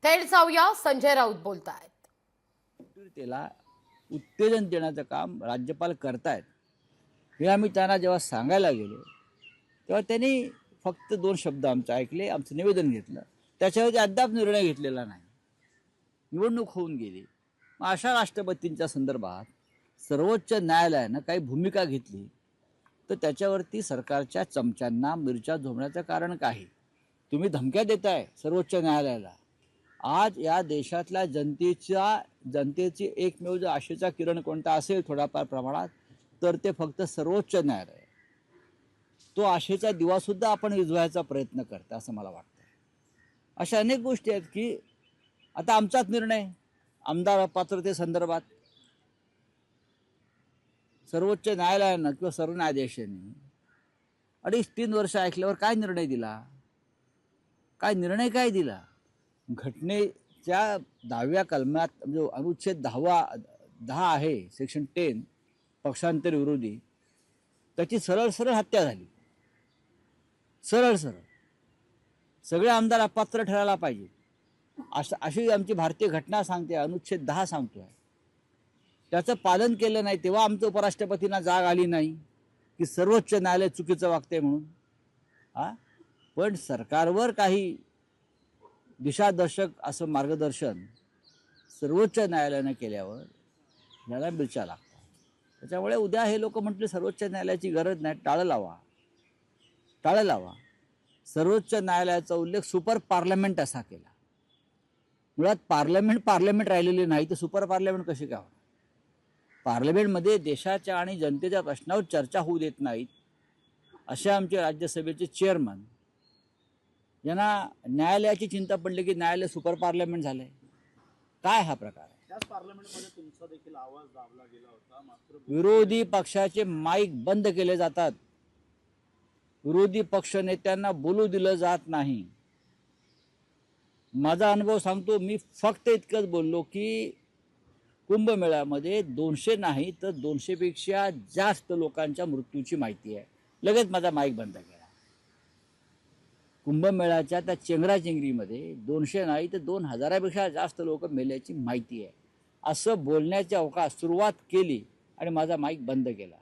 थेट जाऊया, संजय राऊत बोलतायत. त्याला उत्तेजन देण्याचं काम राज्यपाल करतायत हे आम्ही त्यांना जेव्हा सांगायला गेलो तेव्हा त्यांनी फक्त 2 शब्द आमचे ऐकले, आमचं निवेदन घेतलं, त्याच्यावरती अद्याप निर्णय घेतलेला नाही. निवडणूक होऊन गेली. मग अशा राष्ट्रपतींच्या संदर्भात सर्वोच्च न्यायालयानं काही भूमिका घेतली तर त्याच्यावरती सरकारच्या चमच्यांना मिरच्या झोमण्याचं कारण काय? तुम्ही धमक्या देताय सर्वोच्च न्यायालयाला. आज या देशातल्या जनतेची एकमेव जो आशेचा किरण कोणता असेल थोड्याफार प्रमाणात तर ते फक्त सर्वोच्च न्यायालय. तो आशेचा दिवासुद्धा आपण विझवायचा प्रयत्न करतो असं मला वाटतं. अशा अनेक गोष्टी आहेत की आता आमचाच निर्णय आमदार पात्रतेसंदर्भात सर्वोच्च न्यायालयानं किंवा सरन्यायाधीशांनी 2.5-3 वर्ष ऐकल्यावर काय निर्णय दिला? काय दिला? घटनेच्या 10व्या कलमात म्हणजे अनुच्छेद 10 आहे, सेक्शन 10 पक्षांतर विरोधी, त्याची सरळ हत्या झाली. सरळ सगळे आमदार अपात्र ठरायला पाहिजे अशी आमची भारतीय घटना सांगते. अनुच्छेद 10 सांगतोय. त्याचं पालन केलं नाही तेव्हा आमचं उपराष्ट्रपतींना जाग आली नाही की सर्वोच्च न्यायालय चुकीचं वागते म्हणून. पण सरकारवर काही दिशादर्शक असं मार्गदर्शन सर्वोच्च न्यायालयानं केल्यावर याला मिरच्या लागतात. त्याच्यामुळे उद्या हे लोक म्हटले सर्वोच्च न्यायालयाची गरज नाही, टाळं लावा. सर्वोच्च न्यायालयाचा उल्लेख सुपर पार्लमेंट असा केला. मुळात पार्लमेंट राहिलेली नाही तर सुपर पार्लमेंट कशी काय होणार? पार्लमेंटमध्ये देशाच्या आणि जनतेच्या प्रश्नावर चर्चा होऊ देत नाहीत असे आमचे राज्यसभेचे चेअरमन यांना न्यायालयाची चिंता पडली की न्यायालय सुपर पार्लमेंट झालंय. काय हा प्रकार आहे? त्याच पार्लमेंटमध्ये तुमचा देखील आवाज दाबला गेला होता, मात्र विरोधी पक्षाचे माईक बंद केले जातात. विरोधी पक्ष नेत्यांना बोलू दिलं जात नाही. माझा अनुभव सांगतो. मी फक्त इतकंच बोललो की कुंभमेळ्यामध्ये 200 नाही तर 200 पेक्षा जास्त लोकांच्या मृत्यूची माहिती आहे. लगेच माझा माईक बंद केला. कुंभमेळ्याच्या त्या चेंगराचेंगरीमध्ये 200 नाही तर 2000पेक्षा जास्त लोक मेल्याची माहिती आहे असं बोलण्याची सुरुवात केली आणि माझा माईक बंद केला.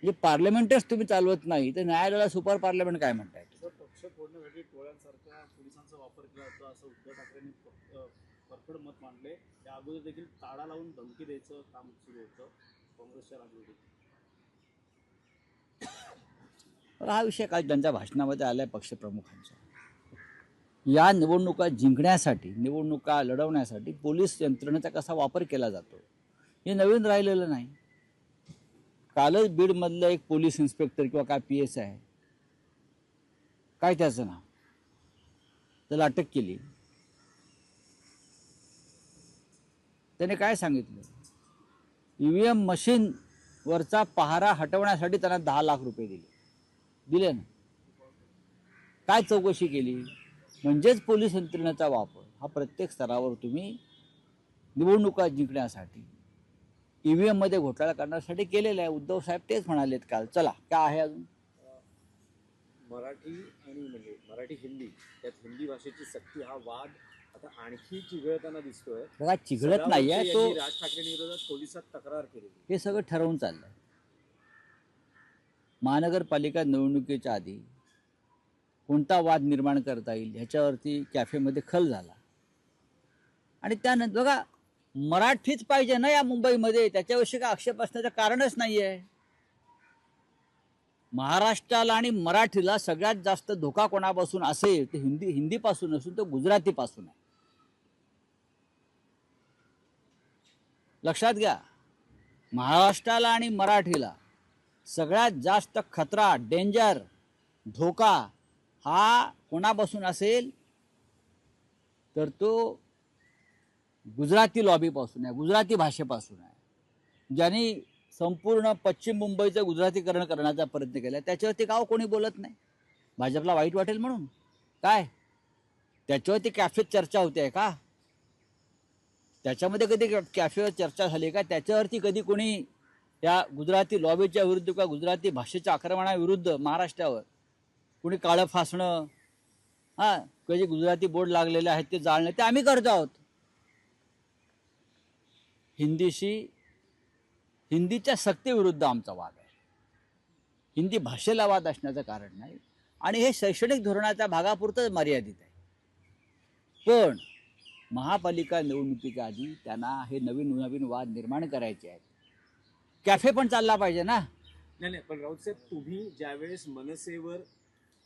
म्हणजे पार्लमेंटच तुम्ही चालवत नाही तर न्यायालयाला सुपर पार्लमेंट काय म्हणताय? पक्ष फोडण्यासाठी टोळ्यांसारख्या पोलिसांचा वापर केला होता असं उद्धव ठाकरेंनी परखड मत मांडले. त्या अगोदर देखील ताळा लावून धमकी द्यायचं काम सुरू होतं काँग्रेसच्या राजवटीत. हा विषय काल त्यांच्या भाषणामध्ये आलाय पक्षप्रमुखांचा. या निवडणुका जिंकण्यासाठी, निवडणुका लढवण्यासाठी पोलीस यंत्रणेचा कसा वापर केला जातो हे नवीन राहिलेलं नाही. कालच बीडमधलं एक पोलीस इन्स्पेक्टर किंवा काय PS आहे, काय त्याचं नाव, त्याला अटक केली. त्याने काय सांगितलं? EVM मशीनवरचा पहारा हटवण्यासाठी त्यांना 10 लाख रुपये दिले ना. काय चौकशी केली? म्हणजेच पोलीस यंत्रणेचा वापर हा प्रत्येक स्तरावर तुम्ही निवडणुका जिंकण्यासाठी EVM मध्ये घोटाळा करण्यासाठी केलेला आहे. उद्धव साहेब तेच म्हणालेत काल. चला काय आहे अजून? मराठी आणि म्हणजे मराठी हिंदी, त्यात हिंदी भाषेची सक्ती हा वाद आता आणखी चिघळताना दिसतोय. बघा, चिघळत नाही आहे तो. राज ठाकरेंविरोधात पोलिसात तक्रार केली. हे सगळं ठरवून चाललंय. महानगरपालिका निवडणुकीच्या आधी कोणता वाद निर्माण करता येईल ह्याच्यावरती कॅफेमध्ये खल झाला आणि त्यानंतर बघा मराठीच पाहिजे ना या मुंबईमध्ये, त्याच्याविषयी काय आक्षेप असण्याचं कारणच नाहीये. महाराष्ट्राला आणि मराठीला सगळ्यात जास्त धोका कोणापासून असेल तर हिंदीपासून असून तो गुजरातीपासून आहे. लक्षात घ्या, महाराष्ट्राला आणि मराठीला सगळ्यात जास्त खतरा, डेंजर, धोका हा कोणापासून असेल तर तो गुजराती लॉबीपासून आहे, गुजराती भाषेपासून आहे. ज्यांनी संपूर्ण पश्चिम मुंबईचं गुजरातीकरण करण्याचा प्रयत्न केला त्याच्यावरती गाव कोणी बोलत नाही. भाजपला वाईट वाटेल म्हणून काय? त्याच्यावरती कॅफेत चर्चा होते का? त्याच्यामध्ये कधी कॅफेवर चर्चा झाली का? त्याच्यावरती कधी कोणी या गुजराती लॉबीच्या विरुद्ध किंवा गुजराती भाषेच्या आक्रमणाविरुद्ध महाराष्ट्रावर कोणी काळं फासणं हां, जे गुजराती बोर्ड लागलेले आहेत ते जाळणे ते आम्ही करतो आहोत. हिंदीच्या सक्तीविरुद्ध आमचा वाद आहे. हिंदी भाषेला वाद असण्याचं कारण नाही आणि हे शैक्षणिक धोरणाच्या भागापुरतंच मर्यादित आहे. पण महापालिका निवडणुकीच्या आधी त्यांना हे नवीन नवीन वाद निर्माण करायचे आहेत. कॅफे पण चालला पाहिजे ना. नाही, पण राऊत साहेब, तुम्ही ज्यावेळेस मनसेवर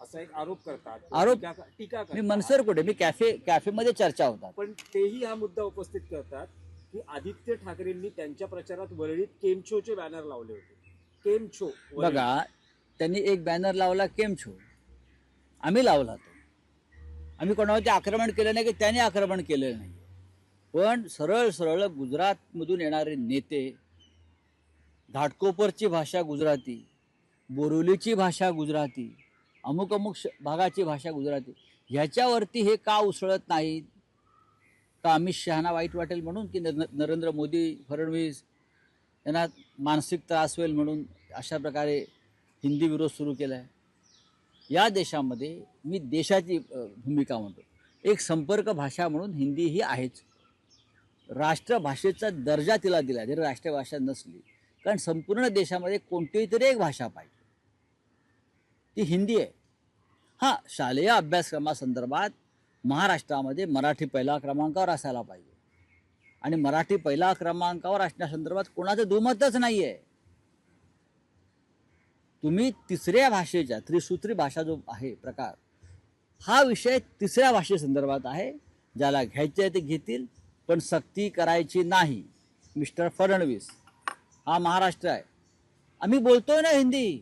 असा एक आरोप करतात, टीका मी करतात, मनसर कुठे, मी कॅफेमध्ये चर्चा होतात. पण तेही हा मुद्दा उपस्थित करतात की आदित्य ठाकरेंनी त्यांच्या प्रचारात वरळीत केमछोचे बॅनर लावले होते. केमछो बघा, त्यांनी एक बॅनर लावला केमछो, आम्ही लावला तो. आम्ही कोणावरती आक्रमण केलं नाही की त्याने आक्रमण केलेलं नाही. पण सरळ सरळ गुजरातमधून येणारे नेते, घाटकोपरची भाषा गुजराती, बोरिवलीची भाषा गुजराती, अमुक अमुक भागाची भाषा गुजराती, ह्याच्यावरती हे का उसळत नाहीत? का अमित शहाना वाईट वाटेल म्हणून, की नरेंद्र मोदी, फडणवीस यांना मानसिक त्रास होईल म्हणून अशा प्रकारे हिंदी विरोध सुरू केला आहे? या देशामध्ये मी देशाची भूमिका म्हणतो, एक संपर्क भाषा म्हणून हिंदी ही आहेच. राष्ट्रभाषेचा दर्जा तिला दिला, जरी राष्ट्रभाषा नसली, कारण संपूर्ण देशामध्ये कोणतीही तरी एक भाषा पाहिजे, ती हिंदी आहे. हां, शालेय अभ्यासक्रमासंदर्भात महाराष्ट्रामध्ये मराठी पहिला क्रमांकावर असायला पाहिजे आणि मराठी पहिला क्रमांकावर असण्यासंदर्भात कोणाचं दुमतच नाही आहे. तुम्ही तिसऱ्या भाषेच्या, त्रिसूत्री भाषा जो आहे प्रकार, हा विषय तिसऱ्या भाषेसंदर्भात आहे. ज्याला घ्यायचे ते घेतील, पण सक्ती करायची नाही. मिस्टर फडणवीस, हा महाराष्ट्र आहे, आम्ही बोलतोय ना हिंदी.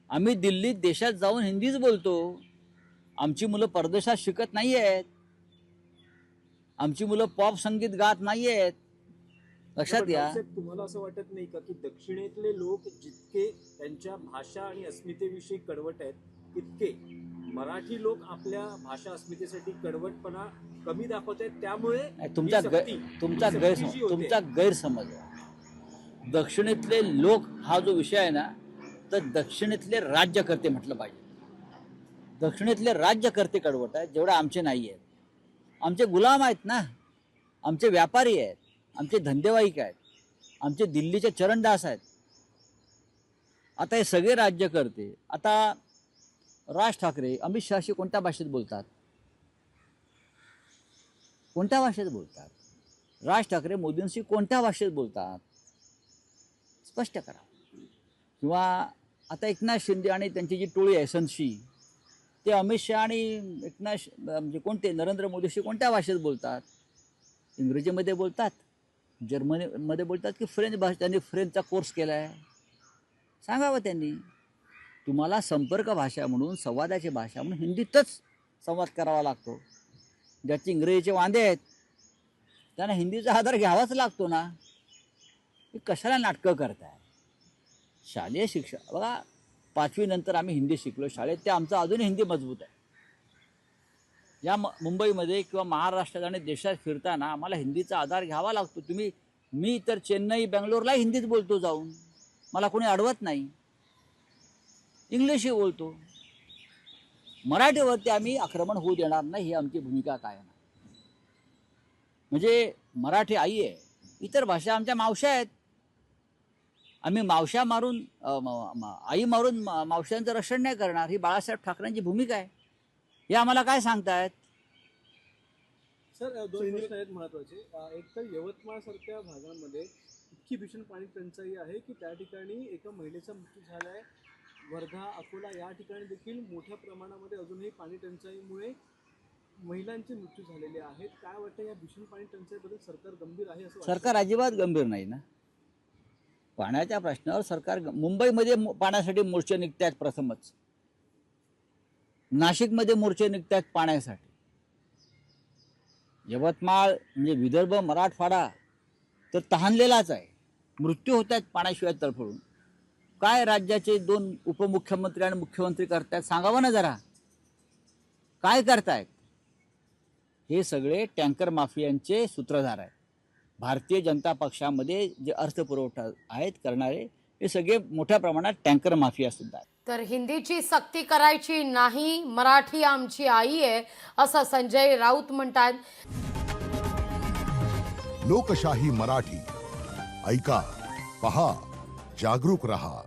आम्ही दिल्लीत देशात जाऊन हिंदीच बोलतो. आमची मुलं परदेशात शिकत नाही आहेत. आमची मुलं पॉप संगीत गात नाही आहेत. लक्षात घ्या. तुम्हाला असं वाटत नाही का की दक्षिणेतले लोक जितके त्यांच्या भाषा आणि अस्मितेविषयी कडवट आहेत, तितके मराठी लोक आपल्या भाषा अस्मितेसाठी कडवटपणा कमी दाखवत आहेत? त्यामुळे तुमचा गैरसमज आहे. दक्षिणेतले लोक हा जो विषय आहे ना, तर दक्षिणेतले राज्यकर्ते म्हटलं पाहिजे. दक्षिणेतले राज्यकर्ते कडवट आहेत, जेवढे आमचे नाही आहेत. आमचे गुलाम आहेत ना, आमचे व्यापारी आहेत, आमचे धंदेवाईक आहेत, आमचे दिल्लीचे चरणदास आहेत. आता हे सगळे राज्यकर्ते, आता राज ठाकरे अमित शहाशी कोणत्या भाषेत बोलतात? कोणत्या भाषेत बोलतात? राज ठाकरे मोदींशी कोणत्या भाषेत बोलतात? स्पष्ट करा. किंवा आता एकनाथ शिंदे आणि त्यांची जी टोळी आहे संशी, ते अमित शहा आणि म्हणजे कोणते नरेंद्र मोदीशी कोणत्या भाषेत बोलतात? इंग्रजीमध्ये बोलतात, जर्मनीमध्ये बोलतात, की फ्रेंच भाषा? त्यांनी फ्रेंचचा कोर्स केला आहे, सांगावं त्यांनी. तुम्हाला संपर्क भाषा म्हणून, संवादाची भाषा म्हणून हिंदीतच संवाद करावा लागतो. ज्याचे इंग्रजीचे वांदे आहेत त्यांना हिंदीचा आधार घ्यावाच लागतो ना. हे कशाला नाटकं करताय? शालेय शिक्षण बघा, 5वी नंतर आम्ही हिंदी शिकलो शाळेत, ते आमचं अजूनही हिंदी मजबूत आहे. या मुंबईमध्ये किंवा महाराष्ट्रात आणि देशात फिरताना आम्हाला हिंदीचा आधार घ्यावा लागतो. मी तर चेन्नई, बेंगलोरला हिंदीच बोलतो जाऊन, मला कोणी अडवत नाही. इंग्लिशही बोलतो. मराठीवरती आम्ही आक्रमण होऊ देणार नाही, ही आमची भूमिका कायम आहे. म्हणजे मराठी आई आहे, इतर भाषा आमच्या मावश्या आहेत. आम्ही मावश्या मारून आई मारून मावश्यांचं रक्षण नाही करणार, ही बाळासाहेब ठाकरेंची भूमिका आहे. हे आम्हाला काय सांगतायत? सर, 2 प्रश्न आहेत महत्त्वाचे. एक तर यवतमाळसारख्या भागामध्ये इतकी भीषण पाणी टंचाई आहे की त्या ठिकाणी एका महिलेचा मृत्यू झाला आहे. वर्धा, अकोला या ठिकाणी देखील मोठ्या प्रमाणामध्ये अजूनही पाणी टंचाईमुळे महिलांचे मृत्यू झालेले आहेत. काय वाटतं, या भीषण पाणी टंचाईबद्दल सरकार गंभीर आहे असं वाटतं? सरकार अजिबात गंभीर नाही ना. पाण्याच्या प्रश्नावर सरकार, मुंबईमध्ये पाण्यासाठी मोर्चे निघतात प्रथमच, नाशिकमध्ये मोर्चे निघतात पाण्यासाठी. यवतमाळ म्हणजे विदर्भ, मराठवाडा तर तहानलेलाच आहे. मृत्यू होत आहेत पाण्याशिवाय तडफडून. काय राज्याचे 2 उपमुख्यमंत्री आणि मुख्यमंत्री करतायत सांगावं ना जरा. काय करतायत? हे सगळे टँकर माफियांचे सूत्रधार आहेत. भारतीय जनता पक्षामध्ये जे अर्थपुरवठा आहेत करणारे, हे सगळे मोठ्या प्रमाणात टँकर माफिया सुद्धा आहेत. तर हिंदीची सक्ती करायची नाही, मराठी आमची आई आहे असं संजय राऊत म्हणतात. लोकशाही मराठी ऐका, पहा, जागरूक रहा.